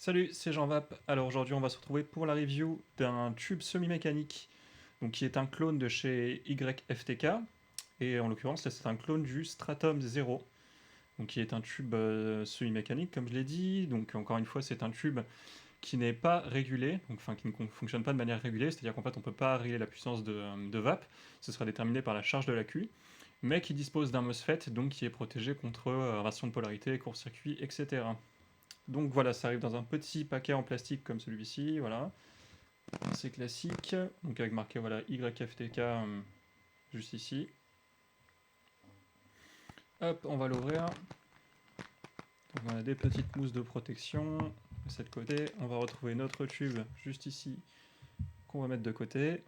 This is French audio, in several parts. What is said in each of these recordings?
Salut, c'est Jean Vap. Alors aujourd'hui, on va se retrouver pour la review d'un tube semi-mécanique, donc qui est un clone de chez YFTK, et en l'occurrence, là, c'est un clone du Stratum 0, donc qui est un tube semi-mécanique, comme je l'ai dit. Donc encore une fois, c'est un tube qui n'est pas régulé, donc enfin qui ne fonctionne pas de manière régulée, c'est-à-dire qu'en fait, on ne peut pas régler la puissance de Vap, ce sera déterminé par la charge de l'accu, mais qui dispose d'un MOSFET, donc qui est protégé contre inversion de polarité, court-circuit, etc. Donc voilà, ça arrive dans un petit paquet en plastique comme celui-ci, voilà. C'est classique, donc avec marqué voilà YFTK juste ici. Hop, on va l'ouvrir. Donc on a des petites mousses de protection de cette côté. On va retrouver notre tube juste ici qu'on va mettre de côté.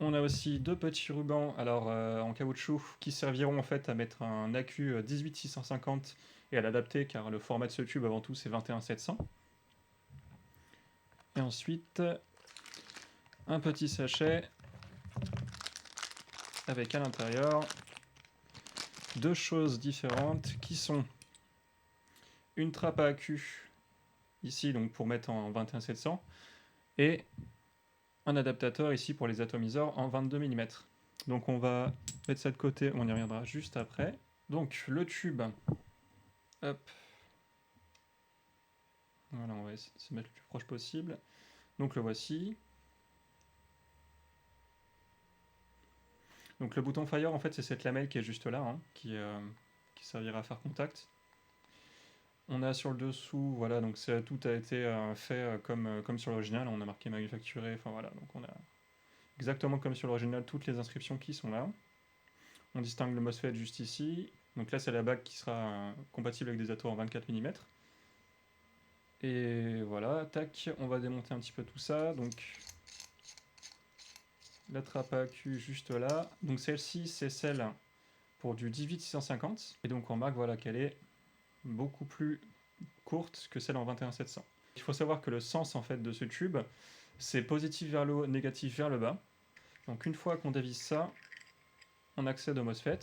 On a aussi deux petits rubans alors en caoutchouc qui serviront en fait à mettre un accu 18650 et à l'adapter car le format de ce tube avant tout c'est 21700. Et ensuite un petit sachet avec à l'intérieur deux choses différentes qui sont une trappe à accu ici donc pour mettre en 21700 et un adaptateur ici pour les atomiseurs en 22 mm. Donc on va mettre ça de côté, on y reviendra juste après. Donc le tube, hop, voilà, on va essayer de se mettre le plus proche possible. Donc le voici. Donc le bouton fire en fait c'est cette lamelle qui est juste là, hein, qui servira à faire contact. On a sur le dessous, voilà, donc tout a été fait comme sur l'original, on a marqué manufacturé, enfin voilà, donc on a exactement comme sur l'original toutes les inscriptions qui sont là. On distingue le MOSFET juste ici, donc là c'est la bague qui sera compatible avec des atos en 24 mm. Et voilà, tac, on va démonter un petit peu tout ça, donc la trappe à accu juste là, donc celle-ci c'est celle pour du 18650, et donc on remarque voilà, qu'elle est beaucoup plus courte que celle en 21700. Il faut savoir que le sens en fait de ce tube, c'est positif vers le haut, négatif vers le bas. Donc une fois qu'on dévisse ça, on accède au MOSFET,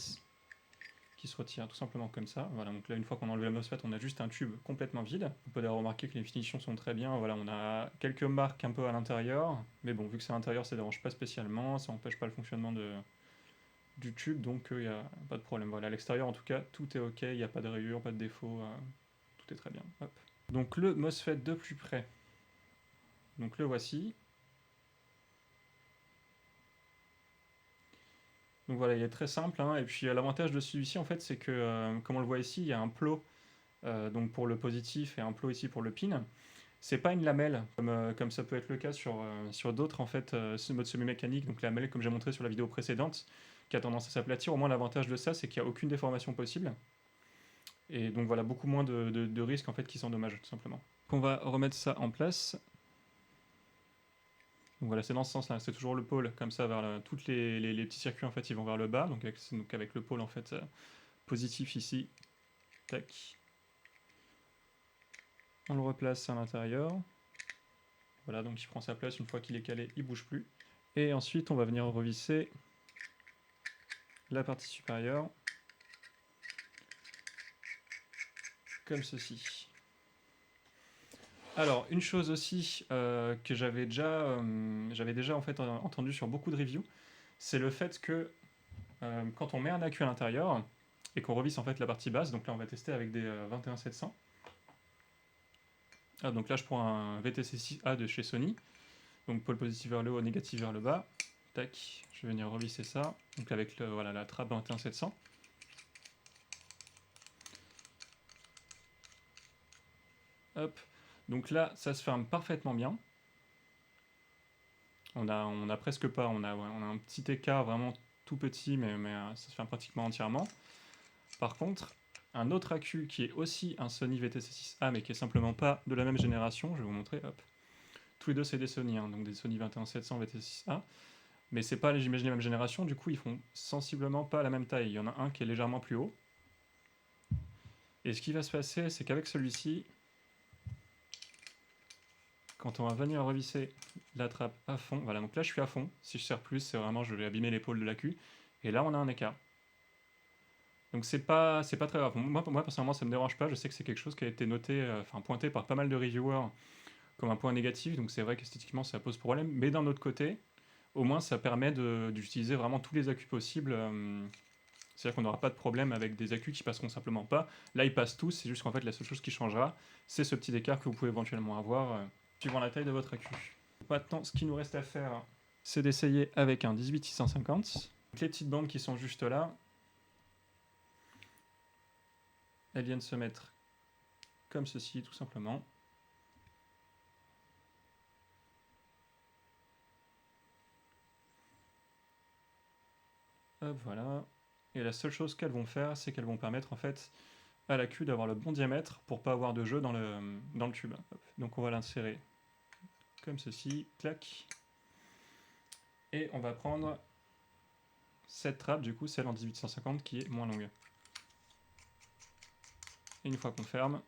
qui se retire tout simplement comme ça. Voilà, donc là une fois qu'on a enlevé le MOSFET, on a juste un tube complètement vide. On peut d'ailleurs remarquer que les finitions sont très bien. Voilà, on a quelques marques un peu à l'intérieur, mais bon, vu que c'est à l'intérieur, ça ne dérange pas spécialement, ça n'empêche pas le fonctionnement du tube, donc il n'y a pas de problème. Voilà, à l'extérieur en tout cas, tout est ok, il n'y a pas de rayures, pas de défaut, tout est très bien. Hop. Donc le MOSFET de plus près, donc le voici. Donc voilà, il est très simple, hein. Et puis l'avantage de celui-ci en fait c'est que comme on le voit ici, il y a un plot donc pour le positif et un plot ici pour le pin. C'est pas une lamelle comme ça peut être le cas sur d'autres en fait ce mode semi-mécanique, donc la lamelle comme j'ai montré sur la vidéo précédente qui a tendance à s'aplatir. Au moins l'avantage de ça c'est qu'il n'y a aucune déformation possible. Et donc voilà, beaucoup moins de risques en fait qui s'endommagent tout simplement. On va remettre ça en place. Donc voilà, c'est dans ce sens-là, c'est toujours le pôle comme ça vers toutes les petits circuits en fait ils vont vers le bas, donc avec le pôle en fait positif ici, tac. On le replace à l'intérieur. Voilà, donc il prend sa place, une fois qu'il est calé, il bouge plus. Et ensuite on va venir revisser la partie supérieure, comme ceci. Alors, une chose aussi que j'avais déjà en fait entendu sur beaucoup de reviews, c'est le fait que quand on met un accu à l'intérieur et qu'on revisse en fait la partie basse, donc là on va tester avec des 21700. Ah, donc là je prends un VTC6A de chez Sony, donc pôle positif vers le haut, négatif vers le bas. Tac, je vais venir revisser ça, donc avec voilà, la trappe 21700. Hop, donc là ça se ferme parfaitement bien. On a presque pas, on a un petit écart vraiment tout petit, mais ça se ferme pratiquement entièrement. Par contre, un autre accu qui est aussi un Sony VTC6A, mais qui est simplement pas de la même génération, je vais vous montrer, hop. Tous les deux c'est des Sony, hein, donc des Sony 21700 VTC6A, mais c'est pas, j'imagine, la même génération, du coup ils font sensiblement pas la même taille. Il y en a un qui est légèrement plus haut. Et ce qui va se passer, c'est qu'avec celui-ci, quand on va venir revisser la trappe à fond, voilà, donc là je suis à fond, si je serre plus, c'est vraiment, je vais abîmer l'épaule de l'accu, et là on a un écart. Donc c'est pas très grave. Moi personnellement ça me dérange pas, je sais que c'est quelque chose qui a été noté, enfin pointé par pas mal de reviewers comme un point négatif, donc c'est vrai qu'esthétiquement ça pose problème, mais d'un autre côté, au moins ça permet d'utiliser vraiment tous les accus possibles. C'est-à-dire qu'on n'aura pas de problème avec des accus qui passeront simplement pas. Là ils passent tous, c'est juste qu'en fait la seule chose qui changera, c'est ce petit écart que vous pouvez éventuellement avoir suivant la taille de votre accu. Maintenant ce qu'il nous reste à faire, c'est d'essayer avec un 18650. Les petites bandes qui sont juste là, elles viennent se mettre comme ceci tout simplement. Hop, voilà. Et la seule chose qu'elles vont faire, c'est qu'elles vont permettre en fait à l'accu d'avoir le bon diamètre pour pas avoir de jeu dans le tube. Hop. Donc on va l'insérer comme ceci, clac. Et on va prendre cette trappe, du coup, celle en 1850 qui est moins longue. Et une fois qu'on ferme,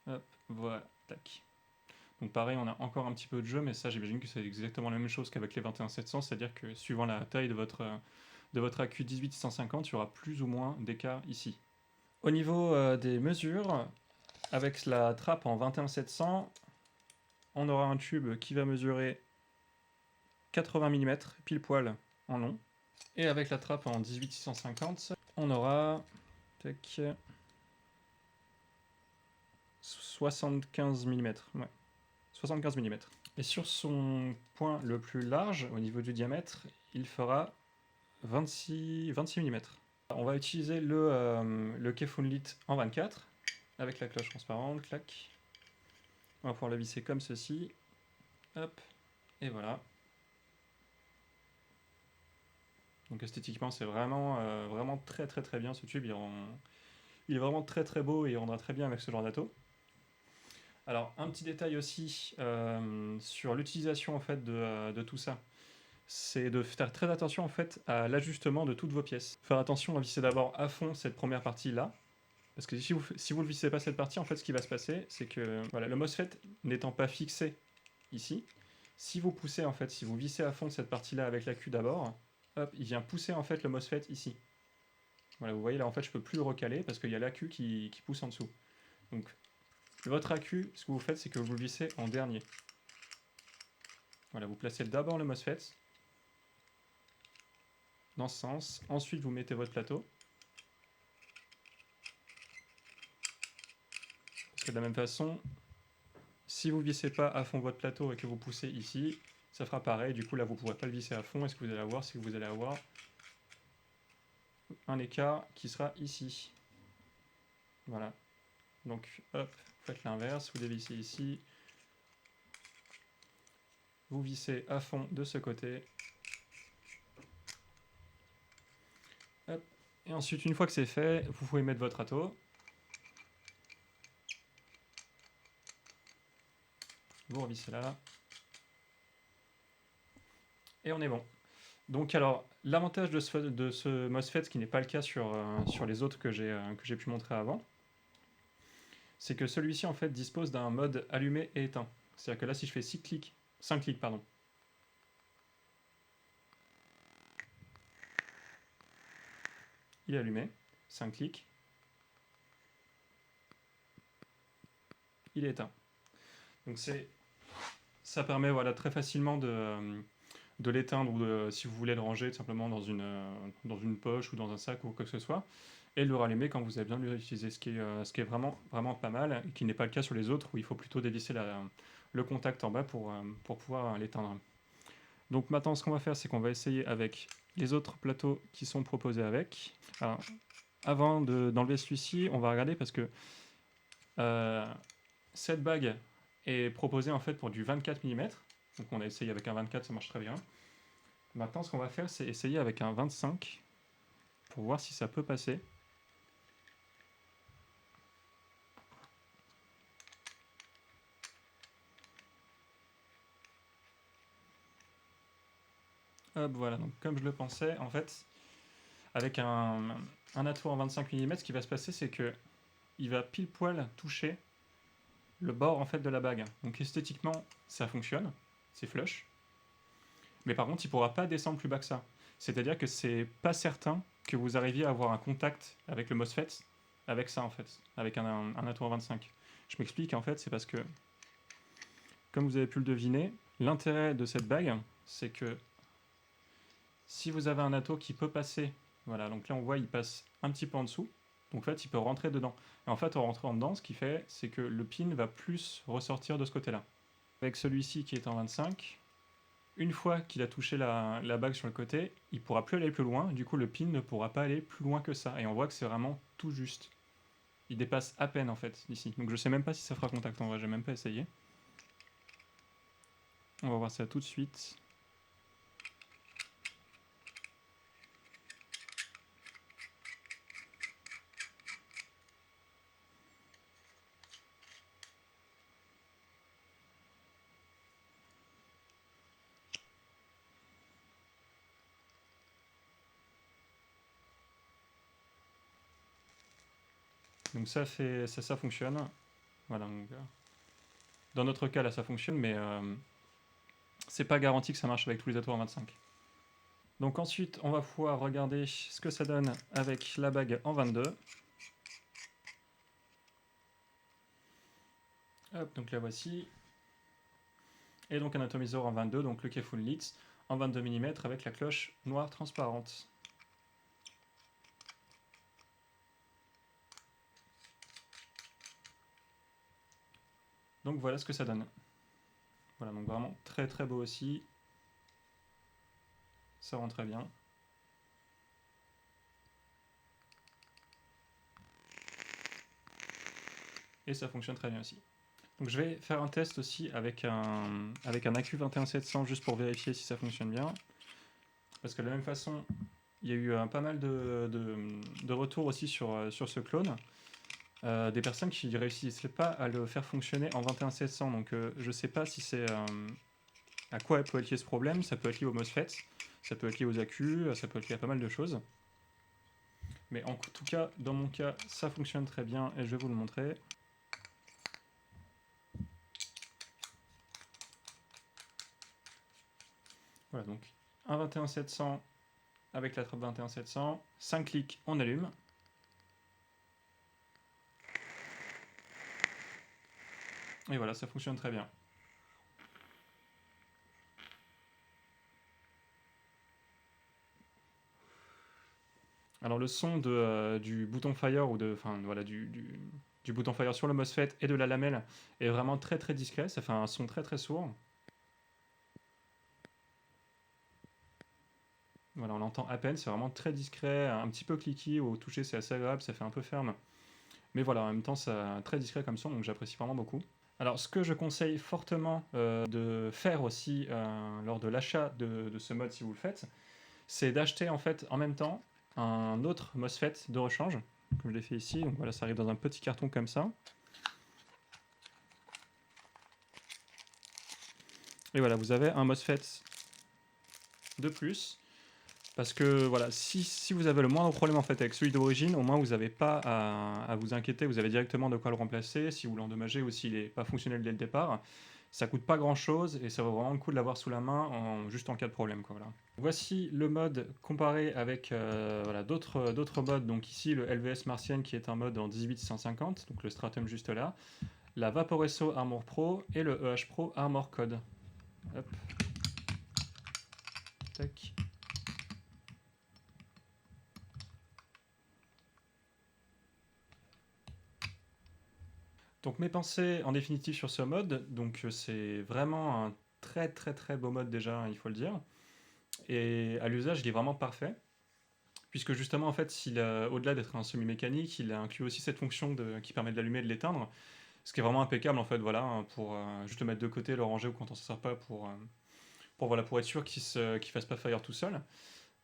hop, voilà, tac. Donc pareil, on a encore un petit peu de jeu, mais ça j'imagine que c'est exactement la même chose qu'avec les 21700, c'est-à-dire que suivant la taille de votre accu 18650, il y aura plus ou moins d'écart ici. Au niveau des mesures, avec la trappe en 21700, on aura un tube qui va mesurer 80 mm pile poil en long. Et avec la trappe en 18650, on aura 75 mm. Ouais, 75 mm. Et sur son point le plus large, au niveau du diamètre, il fera 26 mm. On va utiliser le Kefunlit en 24 avec la cloche transparente, clac. On va pouvoir le visser comme ceci. Hop, et voilà. Donc esthétiquement, c'est vraiment, vraiment très très très bien ce tube. Il est vraiment très très beau et il rendra très bien avec ce genre d'atto. Alors, un petit détail aussi sur l'utilisation en fait de tout ça, c'est de faire très attention en fait à l'ajustement de toutes vos pièces. Faire attention à visser d'abord à fond cette première partie là, parce que si vous ne vissez pas cette partie, en fait, ce qui va se passer, c'est que voilà, le MOSFET n'étant pas fixé ici, si vous poussez en fait, si vous vissez à fond cette partie là avec l'accu d'abord, hop, il vient pousser en fait le MOSFET ici. Voilà, vous voyez là en fait je peux plus le recaler parce qu'il y a l'accu qui pousse en dessous. Donc votre accu, ce que vous faites, c'est que vous le vissez en dernier. Voilà, vous placez d'abord le MOSFET dans ce sens, ensuite vous mettez votre plateau. Parce que de la même façon, si vous ne vissez pas à fond votre plateau et que vous poussez ici, ça fera pareil, du coup là vous ne pourrez pas le visser à fond, et ce que vous allez avoir, c'est que vous allez avoir un écart qui sera ici. Voilà. Donc hop, vous faites l'inverse, vous dévissez ici, vous vissez à fond de ce côté. Hop. Et ensuite, une fois que c'est fait, vous pouvez mettre votre atto. Vous revissez là. Et on est bon. Donc alors, l'avantage de ce MOSFET, ce qui n'est pas le cas sur les autres que j'ai pu montrer avant, c'est que celui-ci en fait dispose d'un mode allumé et éteint. C'est-à-dire que là, si je fais 5 clics, pardon, il est allumé, 5 clics, il est éteint. Donc ça permet voilà, très facilement de l'éteindre ou si vous voulez le ranger tout simplement dans une poche ou dans un sac ou quoi que ce soit, et le rallumer quand vous avez besoin de l'utiliser, ce qui est vraiment, vraiment pas mal, et qui n'est pas le cas sur les autres où il faut plutôt dévisser le contact en bas pour pouvoir l'éteindre. Donc maintenant ce qu'on va faire, c'est qu'on va essayer avec les autres plateaux qui sont proposés avec. Alors, avant d'enlever celui-ci, on va regarder parce que cette bague est proposée en fait pour du 24 mm. Donc on a essayé avec un 24, ça marche très bien. Maintenant, ce qu'on va faire, c'est essayer avec un 25 pour voir si ça peut passer. Hop, voilà. Donc comme je le pensais, en fait, avec un atto en 25 mm, ce qui va se passer, c'est que il va pile poil toucher le bord en fait de la bague. Donc esthétiquement, ça fonctionne, c'est flush. Mais par contre, il ne pourra pas descendre plus bas que ça. C'est-à-dire que c'est pas certain que vous arriviez à avoir un contact avec le MOSFET, avec ça en fait, avec un atto en 25. Je m'explique, en fait, c'est parce que, comme vous avez pu le deviner, l'intérêt de cette bague, c'est que si vous avez un atto qui peut passer, voilà, donc là on voit il passe un petit peu en dessous, donc en fait il peut rentrer dedans. Et en fait en rentrant dedans, ce qui fait, c'est que le pin va plus ressortir de ce côté-là. Avec celui-ci qui est en 25, une fois qu'il a touché la bague sur le côté, il ne pourra plus aller plus loin, du coup le pin ne pourra pas aller plus loin que ça. Et on voit que c'est vraiment tout juste. Il dépasse à peine en fait ici. Donc je sais même pas si ça fera contact en vrai, j'ai même pas essayé. On va voir ça tout de suite. Donc ça fonctionne. Voilà. Donc, dans notre cas là ça fonctionne, mais c'est pas garanti que ça marche avec tous les atouts en 25. Donc ensuite on va pouvoir regarder ce que ça donne avec la bague en 22. Hop, donc la voici. Et donc un atomiseur en 22, donc le Kefun Litz en 22 mm avec la cloche noire transparente. Donc voilà ce que ça donne. Voilà, donc vraiment très très beau aussi. Ça rend très bien. Et ça fonctionne très bien aussi. Donc je vais faire un test aussi avec un AQ21700 juste pour vérifier si ça fonctionne bien. Parce que de la même façon, il y a eu pas mal de retours aussi sur ce clone. Des personnes qui ne réussissaient pas à le faire fonctionner en 21700. Donc je ne sais pas si c'est à quoi peut être lié ce problème. Ça peut être lié au MOSFET, ça peut être lié aux AQ, ça peut être lié à pas mal de choses. Mais en tout cas, dans mon cas, ça fonctionne très bien et je vais vous le montrer. Voilà, donc un 21700 avec la trappe 21700, 5 clics, on allume. Et voilà, ça fonctionne très bien. Alors le son du bouton fire ou voilà, du bouton fire sur le MOSFET et de la lamelle est vraiment très très discret, ça fait un son très très sourd. Voilà, on l'entend à peine, c'est vraiment très discret, un petit peu cliquy, au toucher c'est assez agréable, ça fait un peu ferme. Mais voilà, en même temps c'est très discret comme son, donc j'apprécie vraiment beaucoup. Alors ce que je conseille fortement de faire aussi lors de l'achat de ce mode si vous le faites, c'est d'acheter en fait en même temps un autre MOSFET de rechange, comme je l'ai fait ici. Donc voilà, ça arrive dans un petit carton comme ça. Et voilà, vous avez un MOSFET de plus. Parce que voilà, si vous avez le moindre problème en fait avec celui d'origine, au moins vous n'avez pas à vous inquiéter, vous avez directement de quoi le remplacer, si vous l'endommagez ou s'il n'est pas fonctionnel dès le départ. Ça coûte pas grand chose et ça vaut vraiment le coup de l'avoir sous la main juste en cas de problème. Quoi, voilà. Voici le mode comparé avec voilà, d'autres modes. Donc ici le LVS Martienne qui est un mode en 18650, donc le Stratum juste là. La Vaporesso Armor Pro et le EH Pro Armor Code. Hop. Tac. Donc mes pensées en définitive sur ce mode, donc c'est vraiment un très très très beau mode déjà, il faut le dire. Et à l'usage, il est vraiment parfait. Puisque justement, en fait, au-delà d'être un semi-mécanique, il inclut aussi cette fonction qui permet de l'allumer et de l'éteindre. Ce qui est vraiment impeccable, en fait, voilà, hein, pour juste le mettre de côté, le ranger ou quand on s'en sert pas voilà, pour être sûr qu'il fasse pas fire tout seul.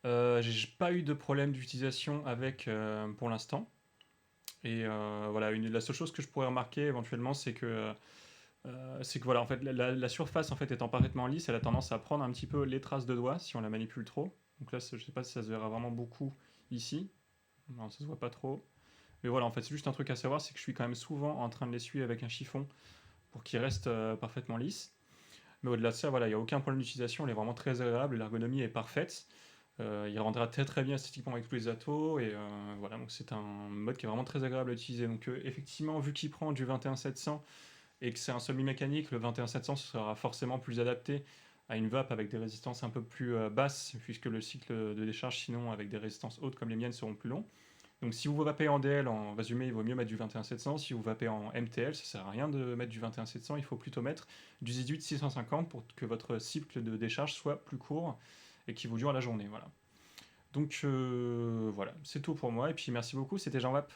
J'ai pas eu de problème d'utilisation avec pour l'instant. Et voilà, la seule chose que je pourrais remarquer éventuellement, c'est que voilà, en fait, la surface en fait étant parfaitement lisse, elle a tendance à prendre un petit peu les traces de doigts si on la manipule trop. Donc là, je sais pas si ça se verra vraiment beaucoup ici. Non, ça se voit pas trop. Mais voilà, en fait, c'est juste un truc à savoir, c'est que je suis quand même souvent en train de l'essuyer avec un chiffon pour qu'il reste parfaitement lisse. Mais au-delà de ça, voilà, il n'y a aucun problème d'utilisation, elle est vraiment très agréable, l'ergonomie est parfaite. Il rendra très très bien esthétiquement avec tous les atos, et voilà, donc c'est un mode qui est vraiment très agréable à utiliser. Donc effectivement, vu qu'il prend du 21700 et que c'est un semi-mécanique, le 21700 sera forcément plus adapté à une vape avec des résistances un peu plus basses, puisque le cycle de décharge sinon avec des résistances hautes comme les miennes seront plus longs. Donc si vous vapez en DL, en résumé, il vaut mieux mettre du 21700. Si vous vapez en MTL, ça sert à rien de mettre du 21700, il faut plutôt mettre du 18650 pour que votre cycle de décharge soit plus court et qui vous dure la journée. Voilà. Donc voilà, c'est tout pour moi, et puis merci beaucoup, c'était Jean Vap.